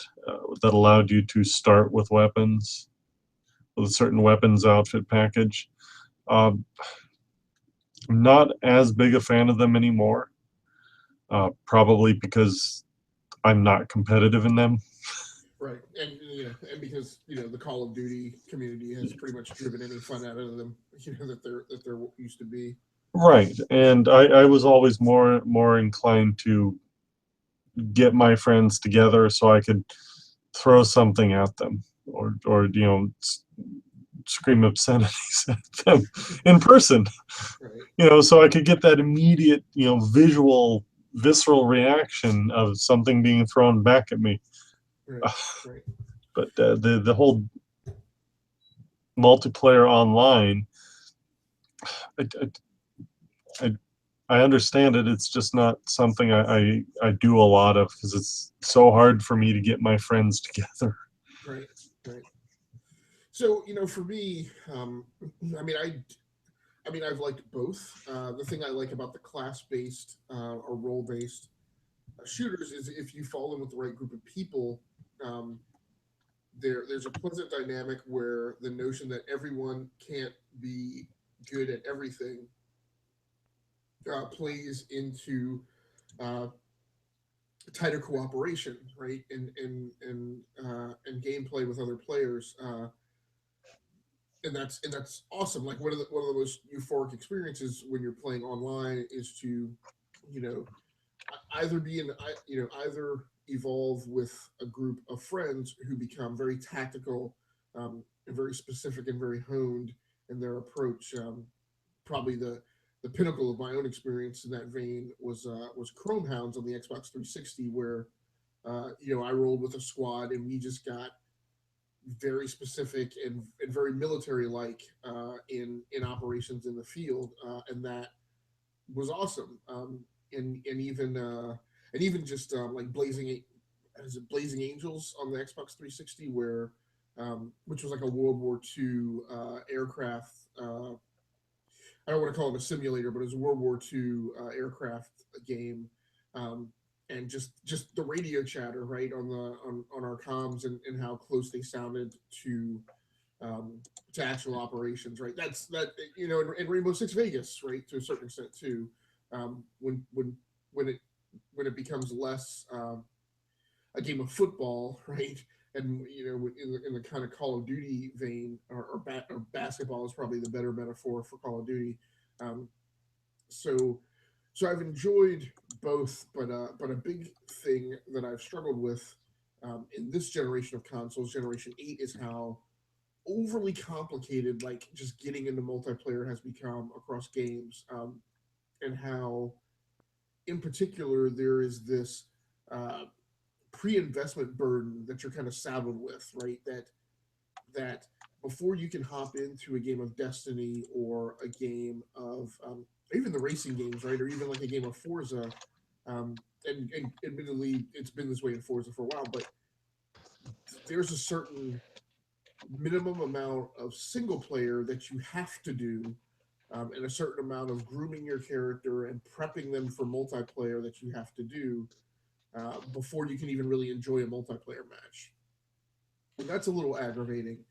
that allowed you to start with weapons, with a certain weapons outfit package. Um, I'm not as big a fan of them anymore, probably because I'm not competitive in them. Right, and because the Call of Duty community has pretty much driven any fun out of them, that there used to be. Right, and I was always more inclined to get my friends together so I could throw something at them, or scream obscenities at them in person, Right, so I could get that immediate visual, visceral reaction of something being thrown back at me. right, right, But the whole multiplayer online, I, I, I understand it. It's just not something I do a lot of, because it's so hard for me to get my friends together. right, right. So for me, I mean, I've liked both. The thing I like about the class-based or role-based shooters is if you fall in with the right group of people, um, there's a pleasant dynamic where the notion that everyone can't be good at everything plays into uh, tighter cooperation, right? And gameplay with other players. And that's awesome. Like one of the most euphoric experiences when you're playing online is to, you know, either be in, either evolve with a group of friends who become very tactical, and very specific and very honed in their approach. Probably the pinnacle of my own experience in that vein was Chrome Hounds on the Xbox 360, where I rolled with a squad and we just got very specific and very military like in operations in the field, and that was awesome. And even just like is it Blazing Angels on the Xbox 360, where which was like a World War II aircraft. I don't want to call it a simulator, but it was a World War II aircraft game. Um, and just the radio chatter right on our comms, and how close they sounded um, to actual operations, right? That's that in Rainbow Six Vegas, right, to a certain extent too. When it when it becomes less a game of football, right? And in the kind of Call of Duty vein, or basketball is probably the better metaphor for Call of Duty. Um, so so I've enjoyed both, but a big thing that I've struggled with in this generation of consoles, Generation 8, is how overly complicated like just getting into multiplayer has become across games, and how in particular there is this uh, pre-investment burden that you're kind of saddled with, right? That before you can hop into a game of Destiny or a game of even the racing games, right, or even like a game of Forza, and admittedly it's been this way in Forza for a while, but there's a certain minimum amount of single player that you have to do, and a certain amount of grooming your character and prepping them for multiplayer that you have to do before you can even really enjoy a multiplayer match. And that's a little aggravating.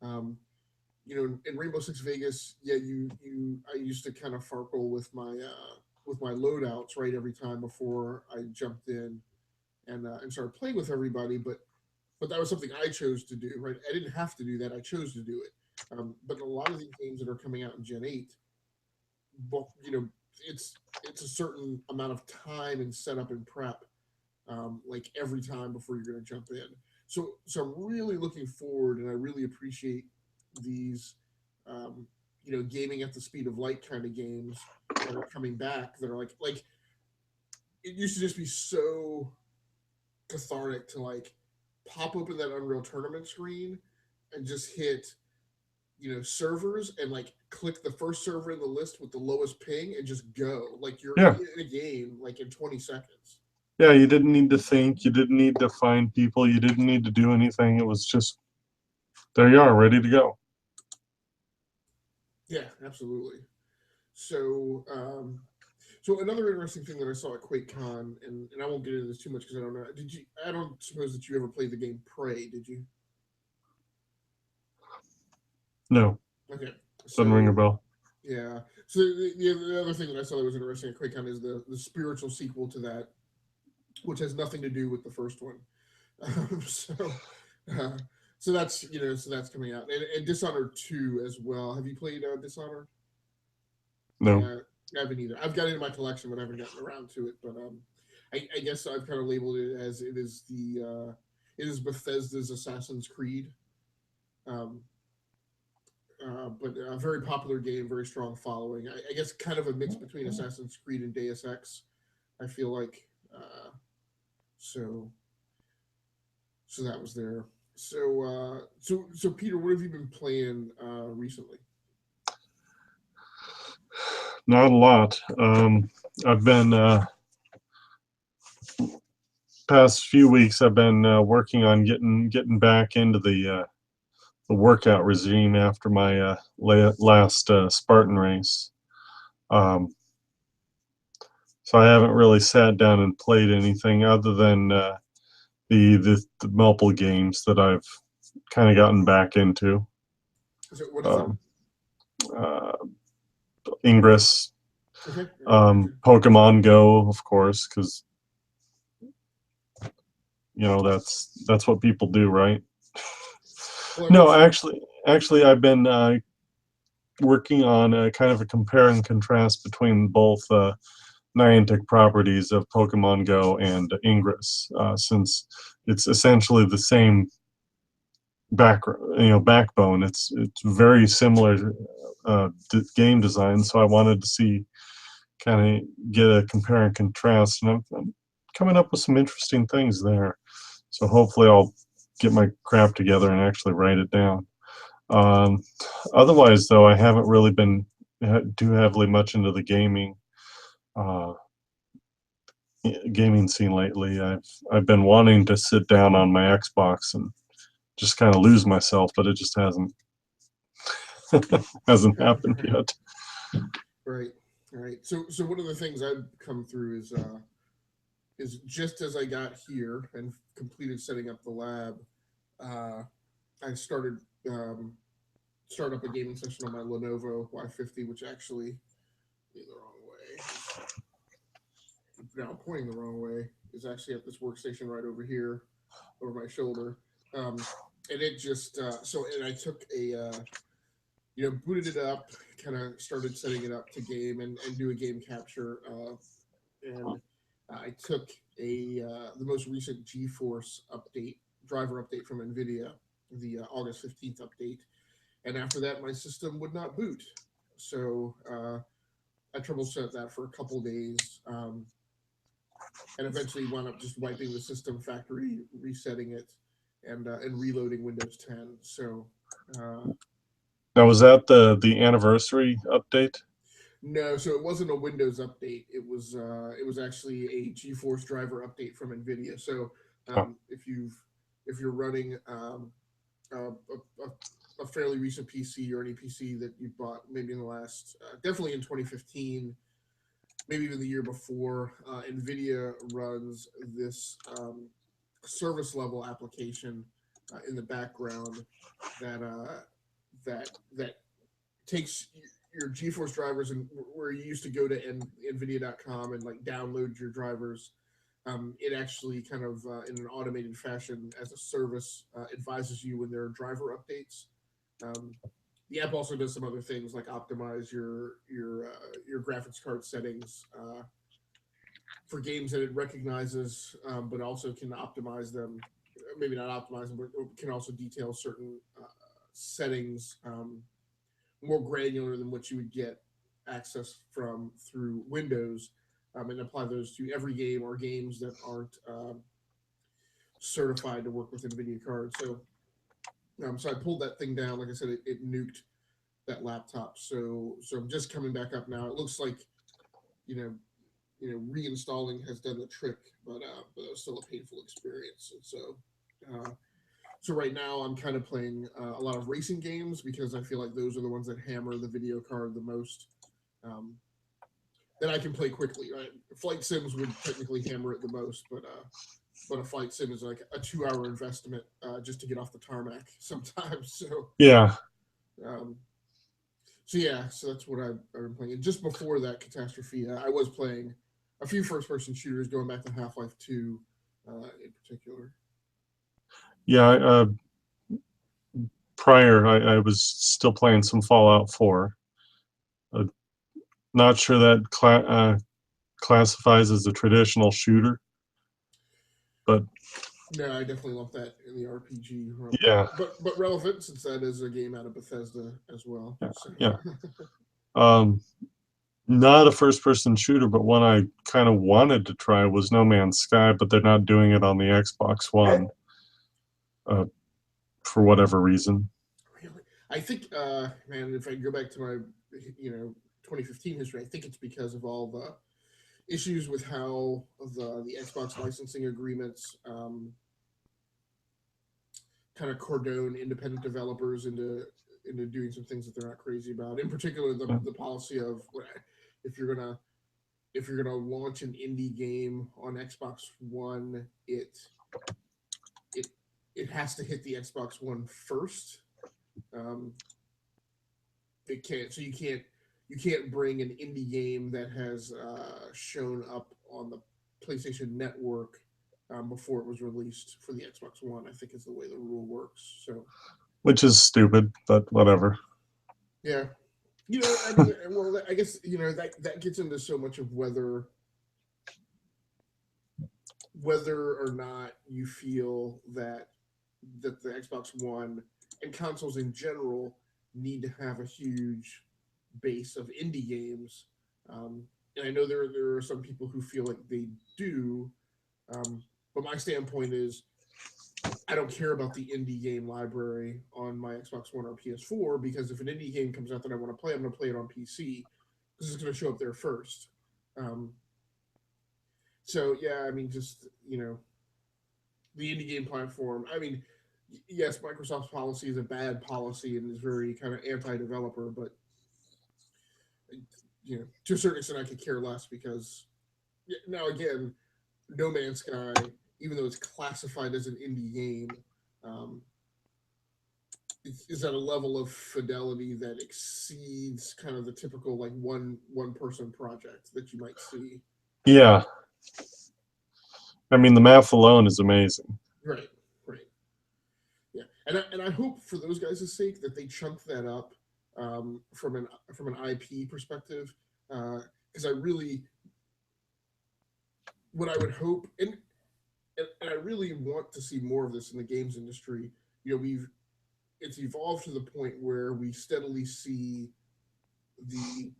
Um, in Rainbow Six Vegas, yeah, I used to kind of farkle with my loadouts right every time before I jumped in and started playing with everybody, but that was something I chose to do, right? I didn't have to do that. I chose to do it. But in a lot of these games that are coming out in Gen 8, well, it's a certain amount of time and setup and prep, like every time before you're going to jump in. So I'm really looking forward, and I really appreciate these, gaming at the speed of light kind of games that are coming back. That are like it used to just be so cathartic to like pop open that Unreal Tournament screen and just hit servers and like click the first server in the list with the lowest ping and just go, like you're Yeah. in a game like in 20 seconds. Yeah, you didn't need to think, you didn't need to find people, you didn't need to do anything. It was just there you are, ready to go. Yeah, absolutely. So another interesting thing that I saw at QuakeCon, and I won't get into this too much because I don't know. Did you? I don't suppose that you ever played the game Prey, did you? No, Okay, doesn't ring a so bell. yeah. So the other thing that I saw that was interesting at QuakeCon is the spiritual sequel to that, which has nothing to do with the first one. Um, so, uh, so that's coming out, and Dishonored 2 as well. Have you played Dishonored? No. Yeah, I haven't either. I've got it in my collection, but I haven't gotten around to it. But I guess I've kind of labeled it as it is Bethesda's Assassin's Creed. Um, but a very popular game, very strong following. I guess kind of a mix between Assassin's Creed and Deus Ex. I feel like so so that was there. So Peter, what have you been playing recently? Not a lot. I've been past few weeks. I've been working on getting back into the workout regime after my last Spartan race. So I haven't really sat down and played anything other than the mobile games that I've kind of gotten back into. What is it? Uh, Ingress, Okay. Pokemon Go, of course, because that's what people do, right? Well, No, actually, I've been working on a kind of a compare and contrast between both Niantic properties of Pokemon Go and Ingress, since it's essentially the same backbone. It's very similar game design, so I wanted to see, kind of get a compare and contrast, and I'm coming up with some interesting things there. So hopefully I'll get my crap together and actually write it down. Otherwise, though, I haven't really been too heavily much into the uh, gaming scene lately. I've been wanting to sit down on my Xbox and just kind of lose myself, but it just hasn't happened yet. Right. Right. So one of the things I've come through is just as I got here and completed setting up the lab, uh, I um, start up a gaming session on my Lenovo Y50, which actually the wrong way. Now pointing the wrong way is actually at this workstation right over here, over my shoulder. And it just and I took booted it up, kind of started setting it up to game and do a game capture. And I took the most recent GeForce update, driver update from NVIDIA, the August 15th update. And after that, my system would not boot. So I troubleshot that for a couple days, and eventually wound up just wiping the system, factory resetting it, and reloading Windows 10. So uh, Now, was that the anniversary update? no, so it wasn't a Windows update. It was actually a GeForce driver update from NVIDIA. So Oh, if you're running a fairly recent PC or any PC that you bought maybe in the last definitely in 2015, maybe even the year before, NVIDIA runs this service level application in the background that that takes your GeForce drivers, and where you used to go to nvidia.com and like download your drivers. It actually kind of in an automated fashion as a service advises you when there are driver updates. Um, the app also does some other things like optimize your graphics card settings for games that it recognizes, but also can optimize them. Maybe not optimize them, but can also detail certain settings more granular than what you would get access from through Windows, and apply those to every game or games that aren't certified to work with NVIDIA cards. So I pulled that thing down. Like I said, it nuked that laptop. So I'm just coming back up now. It looks like you know reinstalling has done the trick, but it was still a painful experience. And so right now I'm kind of playing a lot of racing games because I feel like those are the ones that hammer the video card the most. Um, that I can play quickly. Right? Flight sims would technically hammer it the most, but a flight sim is like a 2 hour investment just to get off the tarmac sometimes. yeah. Um, so that's what I've been playing. And just before that catastrophe, I was playing a few first-person shooters, going back to Half-Life 2 in particular. Yeah, prior I was still playing some Fallout 4. Uh, Not sure that classifies as a traditional shooter, but No, I definitely love that in the RPG realm, yeah, but relevant since that is a game out of Bethesda as well. yeah, So yeah. Um, Not a first-person shooter, but one I kind of wanted to try was No Man's Sky, but they're not doing it on the Xbox One uh, for whatever reason. really, I think, man, if I go back to my 2015 history, I think it's because of all the issues with how the Xbox licensing agreements kind of cordon independent developers into doing some things that they're not crazy about. In particular, the policy of if you're gonna if you're gonna launch an indie game on Xbox One, it it has to hit the Xbox One first. Um, it can't so you can't bring an indie game that has shown up on the PlayStation Network before it was released for the Xbox One. I think is the way the rule works. So which is stupid, but whatever. yeah, I mean, well, I guess that gets into so much of whether or not you feel that the Xbox One and consoles in general need to have a huge base of indie games. And I know there are some people who feel like they do, but my standpoint is I don't care about the indie game library on my Xbox One or PS4 because if an indie game comes out that I want to play, I'm going to play it on PC because it's going to show up there first. Um, so yeah, I mean, just the indie game platform. I mean, yes, Microsoft's policy is a bad policy and is very kind of anti-developer, but to a certain extent, I could care less because now again, No Man's Sky, even though it's classified as an indie game, um, is at a level of fidelity that exceeds kind of the typical like one person project that you might see. Yeah, I mean the math alone is amazing. Right, right, yeah, and I hope for those guys' sake that they chunk that up from an IP perspective, because I really what I would hope and I really want to see more of this in the games industry. We've it's evolved to the point where we steadily see the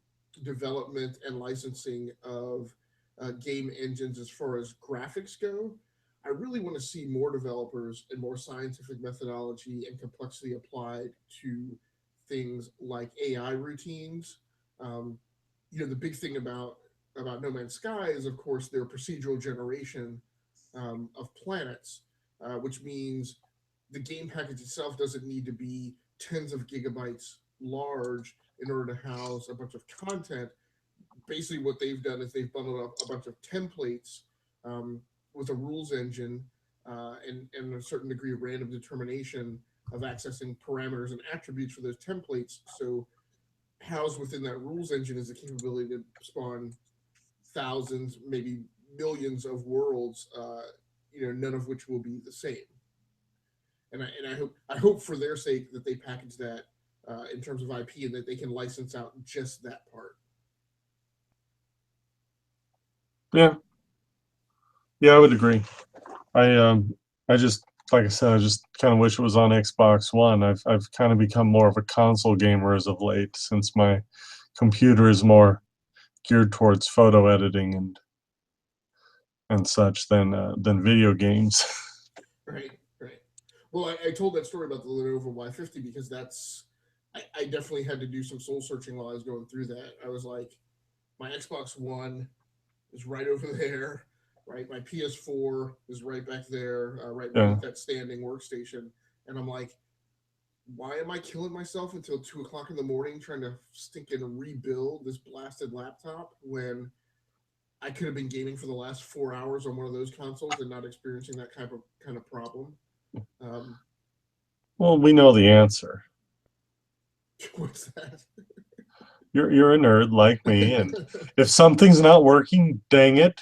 development and licensing of game engines as far as graphics go. I really want to see more developers and more scientific methodology and complexity applied to things like AI routines. Um, the big thing about No Man's Sky is, of course, their procedural generation of planets, which means the game package itself doesn't need to be tens of gigabytes large in order to house a bunch of content. Basically, what they've done is they've bundled up a bunch of templates um, with a rules engine and a certain degree of random determination of accessing parameters and attributes for those templates. So, housed within that rules engine is the capability to spawn thousands, maybe millions of worlds. None of which will be the same. And I hope for their sake that they package that in terms of IP and that they can license out just that part. Yeah, yeah, I would agree. I just like I said, I just kind of wish it was on Xbox One. I've kind of become more of a console gamer as of late since my computer is more geared towards photo editing and such than video games. Right, right. Well, I told that story about the Lenovo Y50 because I definitely had to do some soul searching while I was going through that. I was like, my Xbox One is right over there, right? My PS4 is right back there, right Yeah. beneath that standing workstation. And I'm like, why am I killing myself until 2 o'clock in the morning trying to stinking rebuild this blasted laptop when I could have been gaming for the last 4 hours on one of those consoles and not experiencing that kind of problem? Um, Well, we know the answer. what's that? You're a nerd like me, and if something's not working, dang it,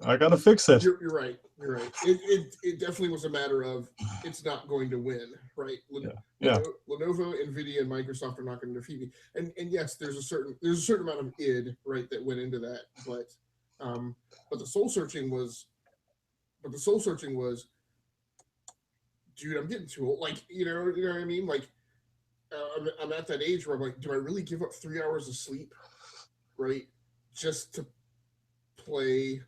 I gotta fix it. You're right. You're right. It definitely was a matter of it's not going to win, right? Yeah, yeah, Lenovo, Nvidia, and Microsoft are not going to defeat me. And yes, there's a certain amount of id right that went into that, um, but the soul searching was but the soul searching was, dude, I'm getting too old. Like you know what I mean? Like I'm at that age where I'm like, do I really give up 3 hours of sleep, right, just to play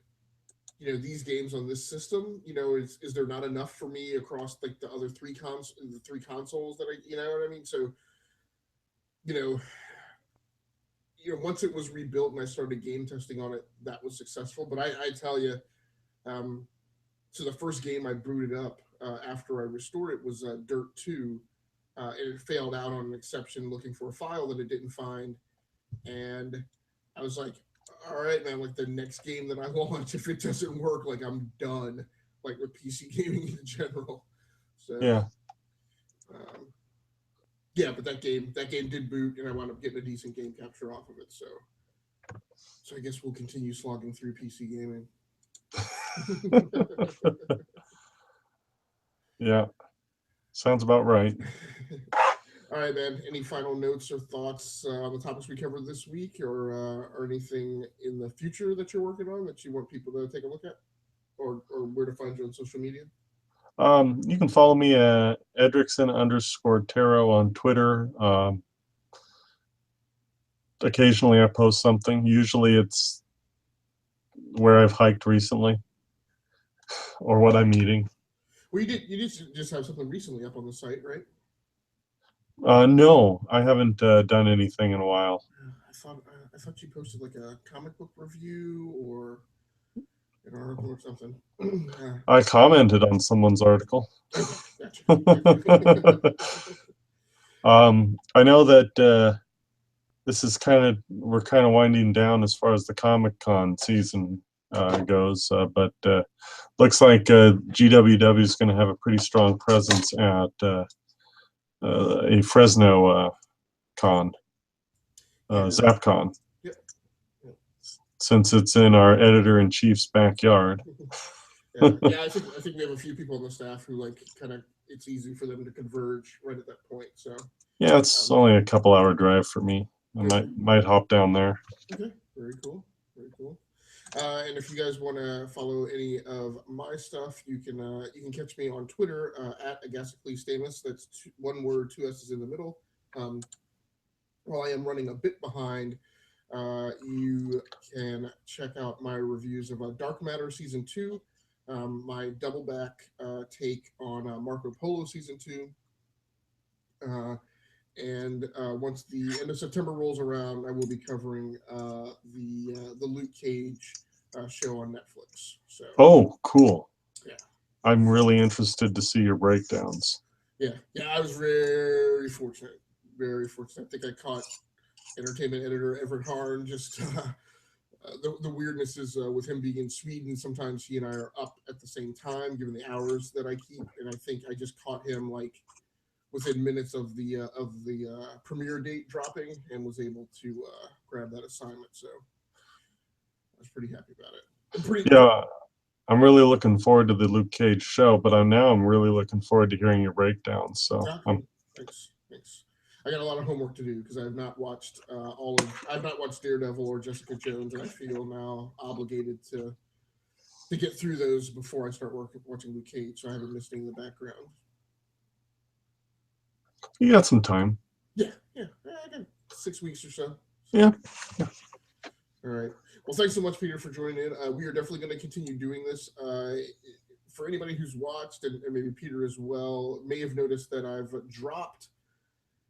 these games on this system? Is there not enough for me across like the three consoles that I what I mean? So you know once it was rebuilt and I started game testing on it, that was successful. But I tell you, um so the first game I booted up, after I restored it was Dirt 2, and it failed out on an exception looking for a file that it didn't find. And I was like, all right, man, like the next game that I launch, if it doesn't work, like I'm done, like with PC gaming in general. So, Yeah. um, yeah, but that game did boot, and I wound up getting a decent game capture off of it. So I guess we'll continue slogging through PC gaming. Yeah. Sounds about right. All right, man. Any final notes or thoughts on the topics we covered this week, or anything in the future that you're working on that you want people to take a look at, or where to find you on social media? You can follow me at Edrickson_Tarot on Twitter. Occasionally I post something. Usually it's where I've hiked recently or what I'm eating. Well, you did just have something recently up on the site, right? No, I haven't done anything in a while. I thought you posted like a comic book review or an article or something. I commented on someone's article. Okay, gotcha. I know that this is we're kind of winding down as far as the Comic Con season goes, but looks like GWW is going to have a pretty strong presence at a Fresno con, Yeah. ZapCon, Yep. Yep. since it's in our editor-in-chief's backyard. Yeah. I think we have a few people on the staff who like kind of it's easy for them to converge right at that point. So Yeah, it's only a couple-hour drive for me. I okay, might hop down there. okay, very cool, very cool. And if you guys want to follow any of my stuff, you can catch me on Twitter at Agasically That's one word, two S's in the middle. Um, while I am running a bit behind, you can check out my reviews of Dark Matter Season 2, my double back take on Marco Polo Season 2. And once the end of September rolls around, I will be covering the Luke Cage show on Netflix. So Oh, cool. yeah, I'm really interested to see your breakdowns. yeah, I was very fortunate, very fortunate. I think I caught entertainment editor Everett Harn just the weirdness is with him being in Sweden. Sometimes he and I are up at the same time, given the hours that I keep, and I think I just caught him like within minutes of the premiere date dropping, and was able to grab that assignment. So I was pretty happy about it. Yeah, I'm really looking forward to the Luke Cage show, but I'm really looking forward to hearing your breakdowns. So Yeah, cool. Thanks. I got a lot of homework to do because I've not watched Daredevil or Jessica Jones, and I feel now obligated to get through those before I start watching Luke Cage, so I haven't missed any in the background. you got some time. Yeah, I got 6 weeks or so. Yeah. All right. Well, thanks so much, Peter, for joining in. We are definitely going to continue doing this. For anybody who's watched, and maybe Peter as well, may have noticed that I've dropped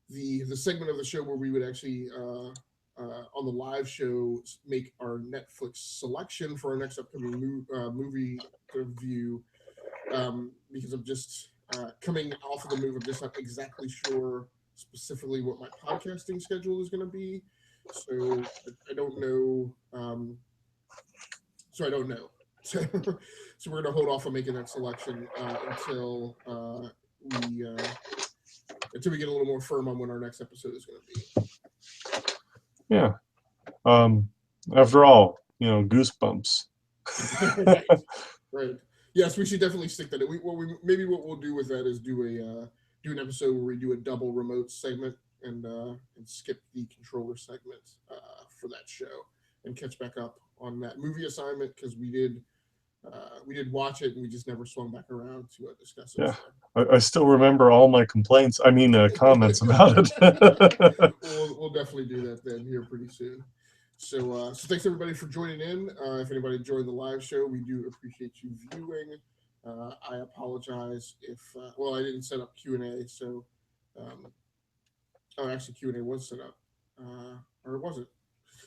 the segment of the show where we would actually on the live show make our Netflix selection for our next upcoming movie review, because I'm just coming off of the move. I'm just not exactly sure specifically what my podcasting schedule is going to be, so I don't know. So I don't know. So we're going to hold off on making that selection we until we get a little more firm on when our next episode is going to be. Yeah. After all, goosebumps. Right. Yes, we should definitely stick that. Maybe what we'll do with that is do an episode where we do a double remote segment and skip the controller segment for that show and catch back up on that movie assignment, because we did watch it and we just never swung back around to discuss it. Yeah. So. I still remember all my comments about it. We'll definitely do that then here pretty soon. So thanks everybody for joining in. If anybody joined the live show, we do appreciate you viewing. I apologize if I didn't set up Q&A, so actually Q&A was set up, or it wasn't.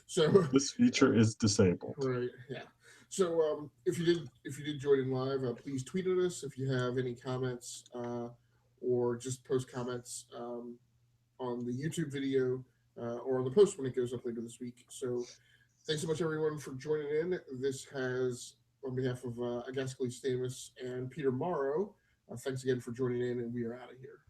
So this feature is disabled. right, yeah. So if you did join in live, please tweet at us if you have any comments, or just post comments on the YouTube video, or on the post when it goes up later this week. So thanks so much everyone for joining in. This has, on behalf of Agaskali Stamus and Peter Morrow, thanks again for joining in, and we are out of here.